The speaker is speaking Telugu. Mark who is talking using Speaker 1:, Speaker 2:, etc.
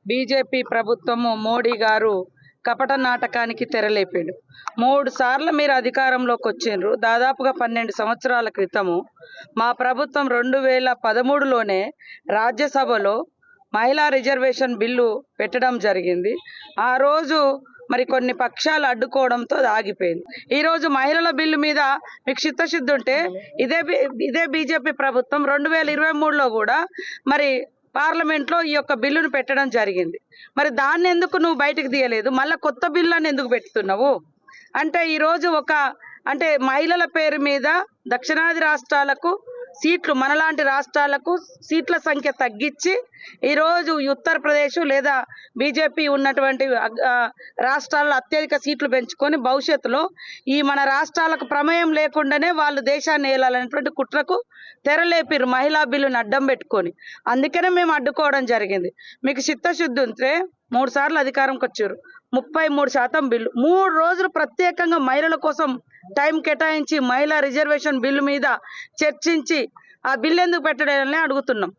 Speaker 1: బీజేపీ ప్రభుత్వము మోడీ గారు కపట నాటకానికి తెరలేపాడు. 3 సార్లు మీరు అధికారంలోకి వచ్చిండ్రు. దాదాపుగా 12 సంవత్సరాల క్రితము మా ప్రభుత్వం 2013లోనే రాజ్యసభలో మహిళా రిజర్వేషన్ బిల్లు పెట్టడం జరిగింది. ఆ రోజు మరి కొన్ని పక్షాలు అడ్డుకోవడంతో ఆగిపోయింది. ఈరోజు మహిళల బిల్లు మీద మీకు చిత్తశుద్ధి ఉంటే ఇదే బీజేపీ ప్రభుత్వం 2023లో కూడా మరి పార్లమెంట్లో ఈ యొక్క బిల్లును పెట్టడం జరిగింది. మరి దాన్ని ఎందుకు నువ్వు బయటకు తీయలేదు? మళ్ళీ కొత్త బిల్లుని ఎందుకు పెడుతున్నావు? అంటే ఈరోజు అంటే మహిళల పేరు మీద దక్షిణాది రాష్ట్రాలకు సీట్లు, మనలాంటి రాష్ట్రాలకు సీట్ల సంఖ్య తగ్గించి ఈరోజు ఉత్తరప్రదేశ్ లేదా బీజేపీ ఉన్నటువంటి రాష్ట్రాల్లో అత్యధిక సీట్లు పెంచుకొని భవిష్యత్తులో ఈ మన రాష్ట్రాలకు ప్రమేయం లేకుండానే వాళ్ళు దేశాన్ని ఏలాలనేటువంటి కుట్రకు తెరలేపిరు మహిళా బిల్లుని అడ్డం పెట్టుకొని. అందుకనే మేము అడ్డుకోవడం జరిగింది. మీకు చిత్తశుద్ధి ఉంటే 3 సార్లు అధికారంకి వచ్చారు, 33% బిల్లు 3 రోజులు ప్రత్యేకంగా మహిళల కోసం టైం కేటాయించి మహిళా రిజర్వేషన్ బిల్లు మీద చర్చించి ఆ బిల్లు ఎందుకు పెట్టడాలని అడుగుతున్నాం.